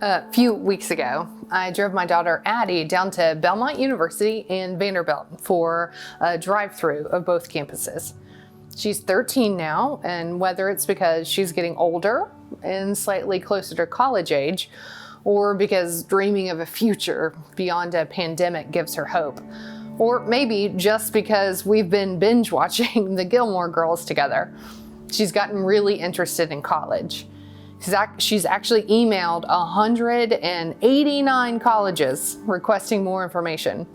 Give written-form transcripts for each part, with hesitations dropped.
A few weeks ago, I drove my daughter Addie down to Belmont University and Vanderbilt for a drive-through of both campuses. She's 13 now, and whether it's because she's getting older and slightly closer to college age, or because dreaming of a future beyond a pandemic gives her hope, or maybe just because we've been binge watching the Gilmore Girls together, she's gotten really interested in college. She's actually emailed 189 colleges requesting more information,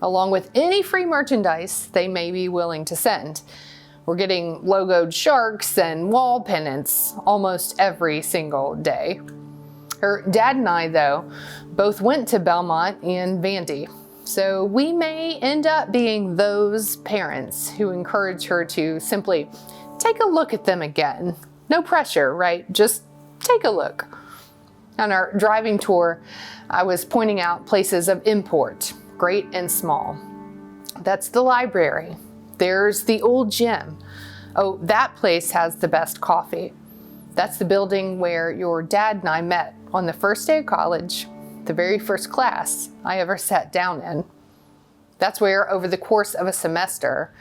along with any free merchandise they may be willing to send. We're getting logoed sharks and wall pennants almost every single day. Her dad and I, though, both went to Belmont and Vandy, so we may end up being those parents who encourage her to simply take a look at them again. No pressure, right? Just take a look. On our driving tour, I was pointing out places of import, great and small. That's the library. There's the old gym. Oh, that place has the best coffee. That's the building where your dad and I met on the first day of college, the very first class I ever sat down in. That's where, over the course of a semester,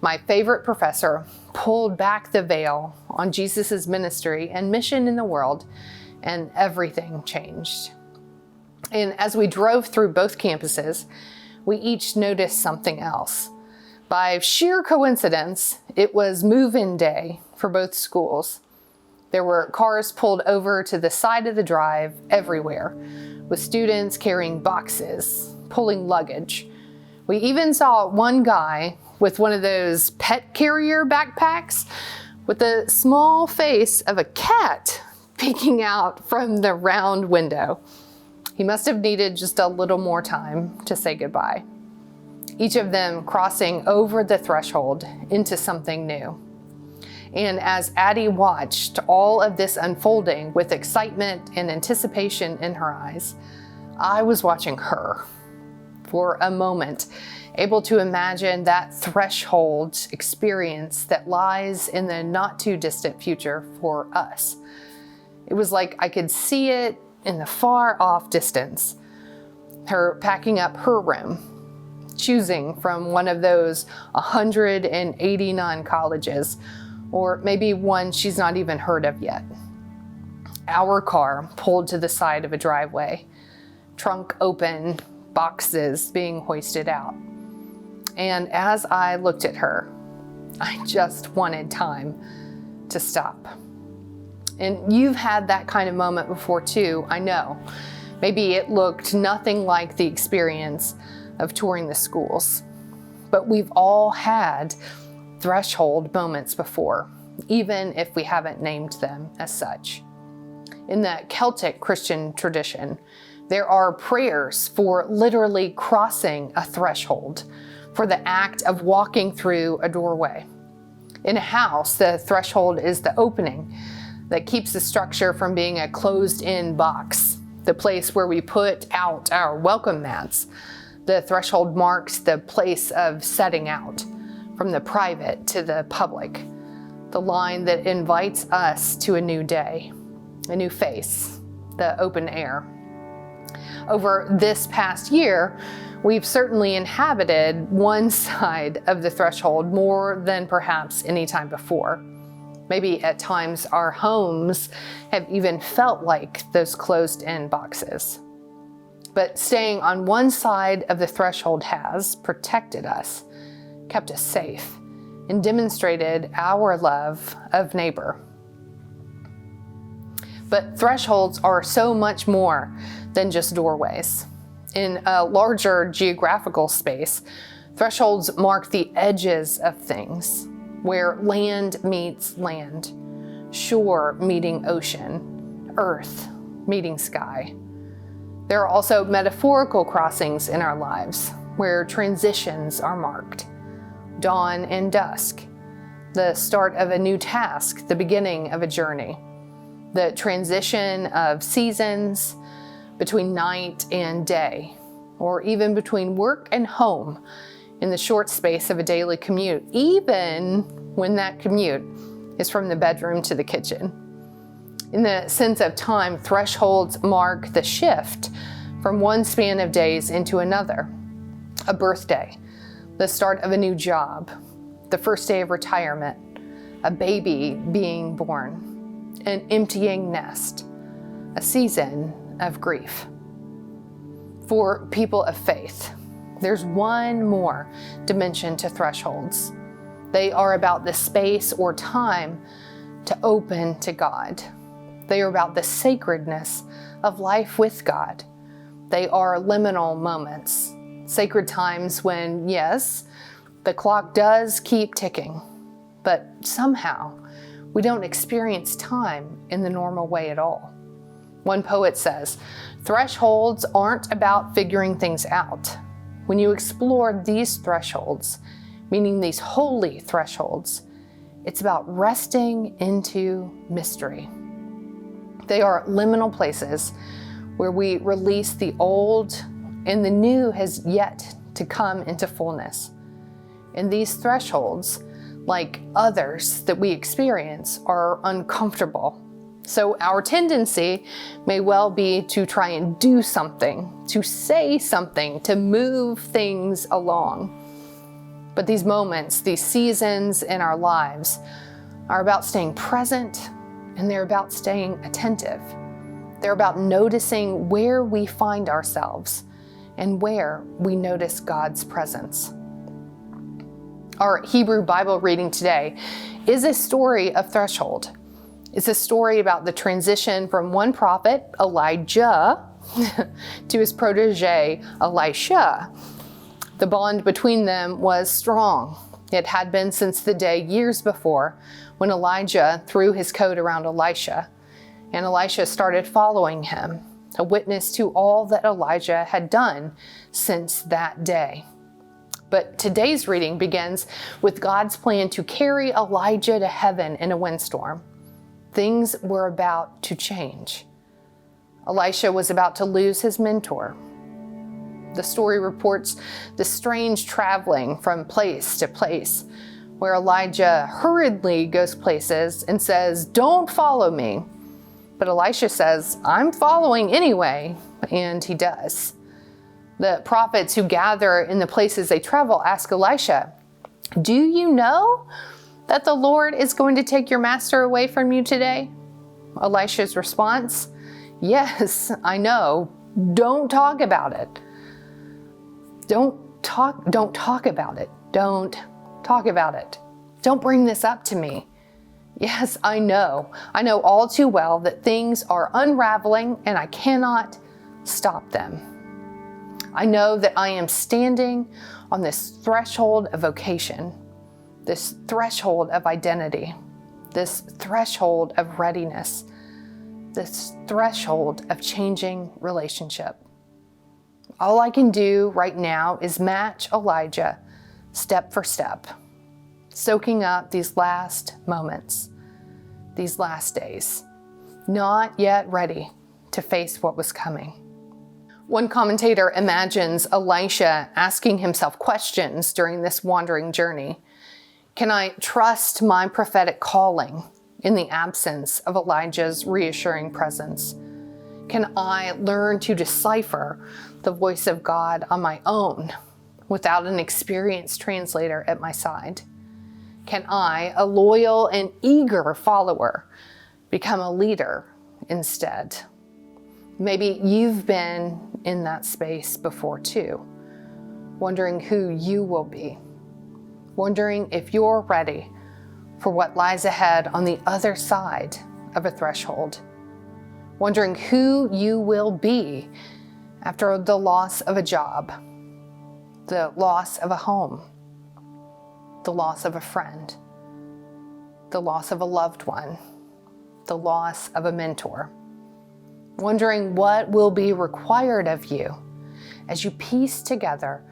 my favorite professor pulled back the veil on Jesus' ministry and mission in the world, and everything changed. And as we drove through both campuses, we each noticed something else. By sheer coincidence, it was move-in day for both schools. There were cars pulled over to the side of the drive everywhere, with students carrying boxes, pulling luggage. We even saw one guy with one of those pet carrier backpacks with the small face of a cat peeking out from the round window. He must have needed just a little more time to say goodbye. Each of them crossing over the threshold into something new. And as Addie watched all of this unfolding with excitement and anticipation in her eyes, I was watching her for a moment, able to imagine that threshold experience that lies in the not too distant future for us. It was like I could see it in the far off distance. Her packing up her room, choosing from one of those 189 colleges, or maybe one she's not even heard of yet. Our car pulled to the side of a driveway, trunk open, boxes being hoisted out. And as I looked at her, I just wanted time to stop. And you've had that kind of moment before too, I know. Maybe it looked nothing like the experience of touring the schools, but we've all had threshold moments before, even if we haven't named them as such. In the Celtic Christian tradition, there are prayers for literally crossing a threshold, for the act of walking through a doorway. In a house, the threshold is the opening that keeps the structure from being a closed-in box, the place where we put out our welcome mats. The threshold marks the place of setting out, from the private to the public, the line that invites us to a new day, a new face, the open air. Over this past year, we've certainly inhabited one side of the threshold more than perhaps any time before. Maybe at times our homes have even felt like those closed-in boxes. But staying on one side of the threshold has protected us, kept us safe, and demonstrated our love of neighbor. But thresholds are so much more than just doorways. In a larger geographical space, thresholds mark the edges of things, where land meets land, shore meeting ocean, earth meeting sky. There are also metaphorical crossings in our lives, where transitions are marked. Dawn and dusk, the start of a new task, the beginning of a journey, the transition of seasons, between night and day, or even between work and home in the short space of a daily commute, even when that commute is from the bedroom to the kitchen. In the sense of time, thresholds mark the shift from one span of days into another. A birthday, the start of a new job, the first day of retirement, a baby being born, an emptying nest, a season of grief. For people of faith, there's one more dimension to thresholds. They are about the space or time to open to God. They are about the sacredness of life with God. They are liminal moments, sacred times when, yes, the clock does keep ticking, but somehow we don't experience time in the normal way at all. One poet says, thresholds aren't about figuring things out. When you explore these thresholds, meaning these holy thresholds, it's about resting into mystery. They are liminal places where we release the old and the new has yet to come into fullness. And these thresholds, like others that we experience, are uncomfortable. So our tendency may well be to try and do something, to say something, to move things along. But these moments, these seasons in our lives are about staying present, and they're about staying attentive. They're about noticing where we find ourselves and where we notice God's presence. Our Hebrew Bible reading today is a story of threshold. It's a story about the transition from one prophet, Elijah, to his protege, Elisha. The bond between them was strong. It had been since the day years before when Elijah threw his coat around Elisha, and Elisha started following him, a witness to all that Elijah had done since that day. But today's reading begins with God's plan to carry Elijah to heaven in a windstorm. Things were about to change. Elisha was about to lose his mentor. The story reports the strange traveling from place to place, where Elijah hurriedly goes places and says, "Don't follow me." But Elisha says, "I'm following anyway," and he does. The prophets who gather in the places they travel ask Elisha, "Do you know that the Lord is going to take your master away from you today?" Elisha's response, "Yes, I know. Don't talk about it. Don't talk about it. Don't talk about it. Don't bring this up to me. Yes, I know. I know all too well that things are unraveling and I cannot stop them. I know that I am standing on this threshold of vocation, this threshold of identity, this threshold of readiness, this threshold of changing relationship. All I can do right now is match Elijah step for step, soaking up these last moments, these last days, not yet ready to face what was coming." One commentator imagines Elisha asking himself questions during this wandering journey. Can I trust my prophetic calling in the absence of Elijah's reassuring presence? Can I learn to decipher the voice of God on my own without an experienced translator at my side? Can I, a loyal and eager follower, become a leader instead? Maybe you've been in that space before too, wondering who you will be, wondering if you're ready for what lies ahead on the other side of a threshold, wondering who you will be after the loss of a job, the loss of a home, the loss of a friend, the loss of a loved one, the loss of a mentor. Wondering what will be required of you as you piece together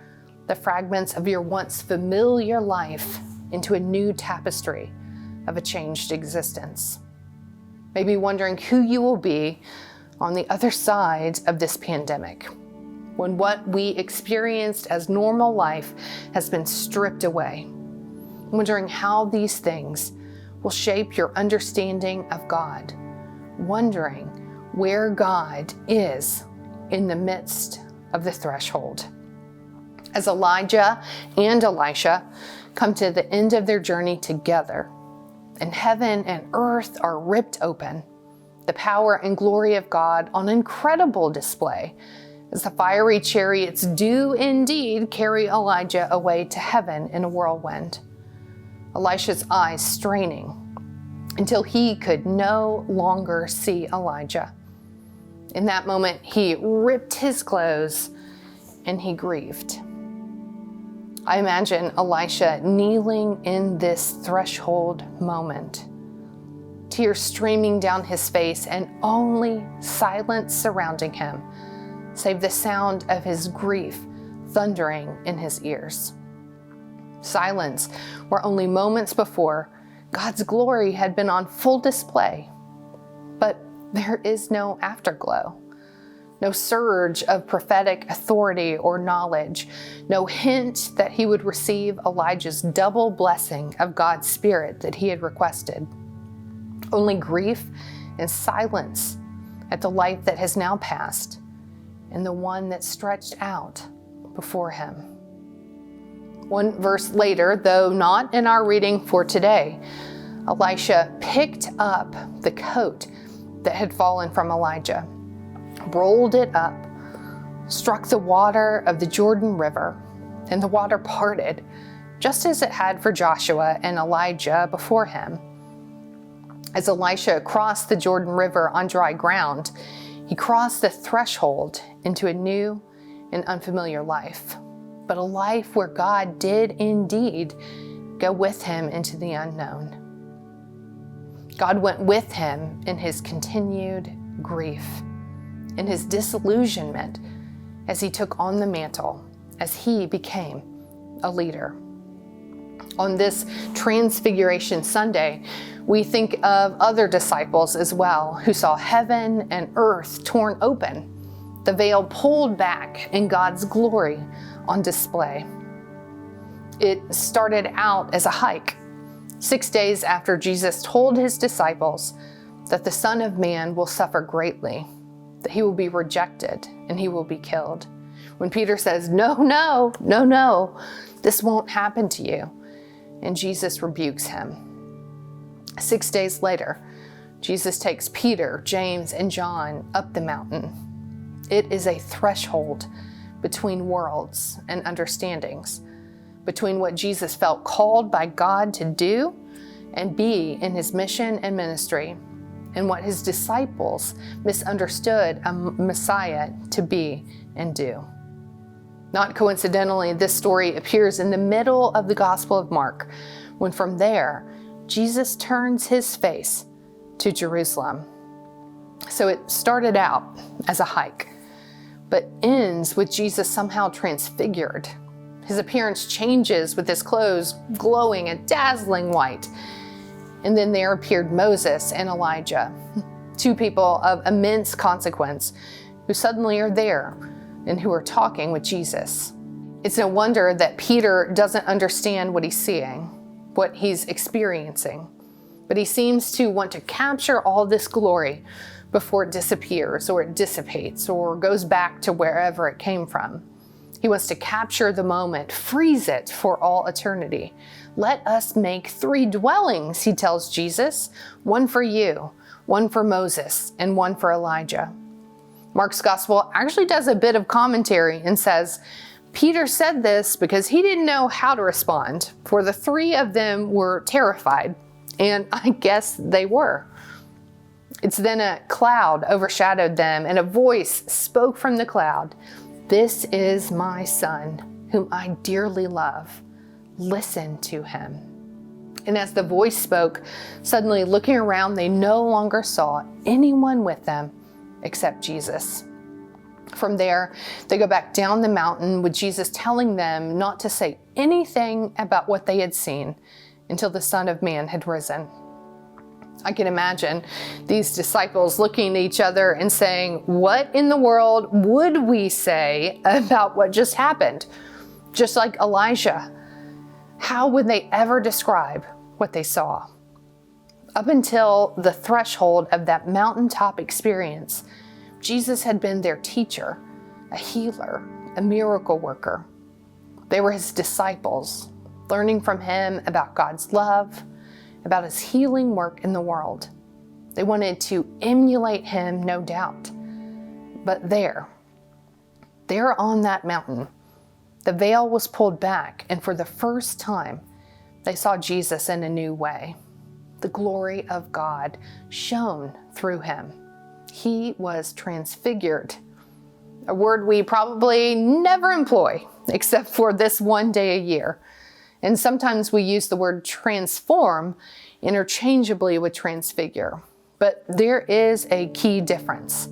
the fragments of your once familiar life into a new tapestry of a changed existence. Maybe wondering who you will be on the other side of this pandemic, when what we experienced as normal life has been stripped away. Wondering how these things will shape your understanding of God, wondering where God is in the midst of the threshold. As Elijah and Elisha come to the end of their journey together, and heaven and earth are ripped open, the power and glory of God on incredible display, as the fiery chariots do indeed carry Elijah away to heaven in a whirlwind. Elisha's eyes straining until he could no longer see Elijah. In that moment, he ripped his clothes and he grieved. I imagine Elisha kneeling in this threshold moment, tears streaming down his face and only silence surrounding him, save the sound of his grief thundering in his ears. Silence where only moments before God's glory had been on full display, but there is no afterglow. No surge of prophetic authority or knowledge, no hint that he would receive Elijah's double blessing of God's Spirit that he had requested. Only grief and silence at the life that has now passed and the one that stretched out before him. One verse later, though not in our reading for today, Elisha picked up the coat that had fallen from Elijah, rolled it up, struck the water of the Jordan River, and the water parted, just as it had for Joshua and Elijah before him. As Elisha crossed the Jordan River on dry ground, he crossed the threshold into a new and unfamiliar life, but a life where God did indeed go with him into the unknown. God went with him in his continued grief, in his disillusionment as he took on the mantle, as he became a leader. On this Transfiguration Sunday, we think of other disciples as well who saw heaven and earth torn open, the veil pulled back, and God's glory on display. It started out as a hike, 6 days after Jesus told his disciples that the Son of Man will suffer greatly, that he will be rejected and he will be killed. When Peter says, no, this won't happen to you. And Jesus rebukes him. 6 days later, Jesus takes Peter, James, and John up the mountain. It is a threshold between worlds and understandings, between what Jesus felt called by God to do and be in his mission and ministry, and what his disciples misunderstood a Messiah to be and do. Not coincidentally, this story appears in the middle of the Gospel of Mark, when from there, Jesus turns his face to Jerusalem. So it started out as a hike, but ends with Jesus somehow transfigured. His appearance changes with his clothes glowing a dazzling white. And then there appeared Moses and Elijah, two people of immense consequence who suddenly are there and who are talking with Jesus. It's no wonder that Peter doesn't understand what he's seeing, what he's experiencing, but he seems to want to capture all this glory before it disappears or it dissipates or goes back to wherever it came from. He wants to capture the moment, freeze it for all eternity. Let us make 3 dwellings, he tells Jesus, one for you, one for Moses, and one for Elijah. Mark's gospel actually does a bit of commentary and says, Peter said this because he didn't know how to respond, for the 3 of them were terrified, and I guess they were. It's then a cloud overshadowed them, and a voice spoke from the cloud, "This is my son, whom I dearly love. Listen to him." And as the voice spoke, suddenly looking around, they no longer saw anyone with them except Jesus. From there, they go back down the mountain with Jesus telling them not to say anything about what they had seen until the Son of Man had risen. I can imagine these disciples looking at each other and saying, what in the world would we say about what just happened? Just like Elijah, how would they ever describe what they saw? Up until the threshold of that mountaintop experience, Jesus had been their teacher, a healer, a miracle worker. They were his disciples, learning from him about God's love, about his healing work in the world. They wanted to emulate him, no doubt. But there on that mountain, the veil was pulled back, and for the first time, they saw Jesus in a new way. The glory of God shone through him. He was transfigured, a word we probably never employ except for this one day a year. And sometimes we use the word transform interchangeably with transfigure. But there is a key difference.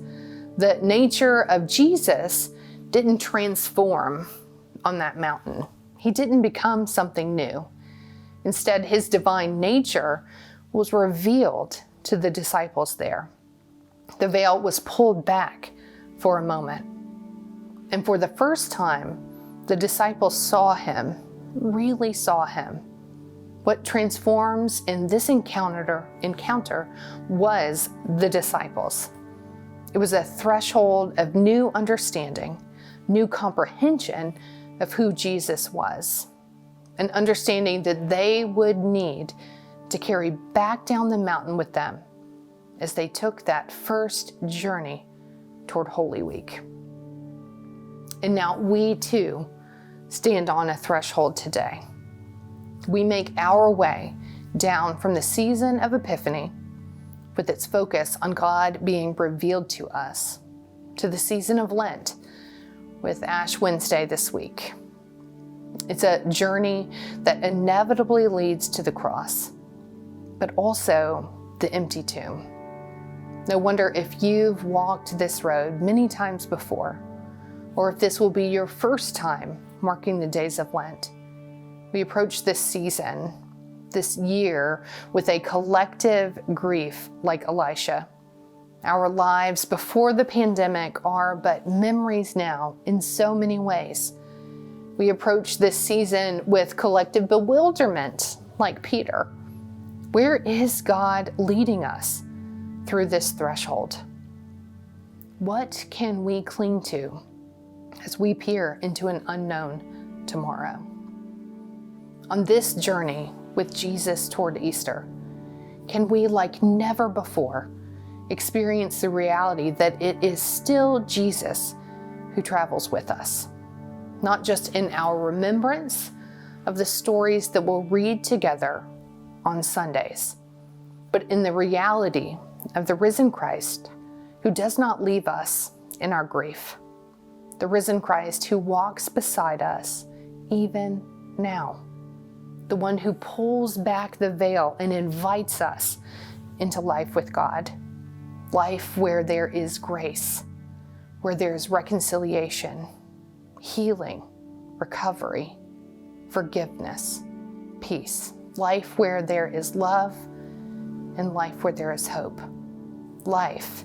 The nature of Jesus didn't transform on that mountain. He didn't become something new. Instead, his divine nature was revealed to the disciples there. The veil was pulled back for a moment. And for the first time, the disciples saw him, really saw him. What transforms in this encounter was the disciples. It was a threshold of new understanding, new comprehension of who Jesus was, an understanding that they would need to carry back down the mountain with them as they took that first journey toward Holy Week. And now we too stand on a threshold today. We make our way down from the season of Epiphany, with its focus on God being revealed to us, to the season of Lent, with Ash Wednesday this week. It's a journey that inevitably leads to the cross, but also the empty tomb. No wonder if you've walked this road many times before, or if this will be your first time marking the days of Lent. We approach this season, this year, with a collective grief like Elisha. Our lives before the pandemic are but memories now in so many ways. We approach this season with collective bewilderment like Peter. Where is God leading us through this threshold? What can we cling to as we peer into an unknown tomorrow? On this journey with Jesus toward Easter, can we, like never before, experience the reality that it is still Jesus who travels with us, not just in our remembrance of the stories that we'll read together on Sundays, but in the reality of the risen Christ who does not leave us in our grief, the risen Christ who walks beside us even now, the one who pulls back the veil and invites us into life with God, life where there is grace, where there's reconciliation, healing, recovery, forgiveness, peace, life where there is love, and life where there is hope, life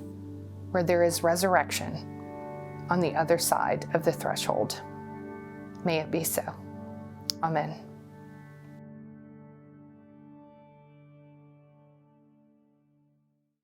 where there is resurrection on the other side of the threshold. May it be so. Amen.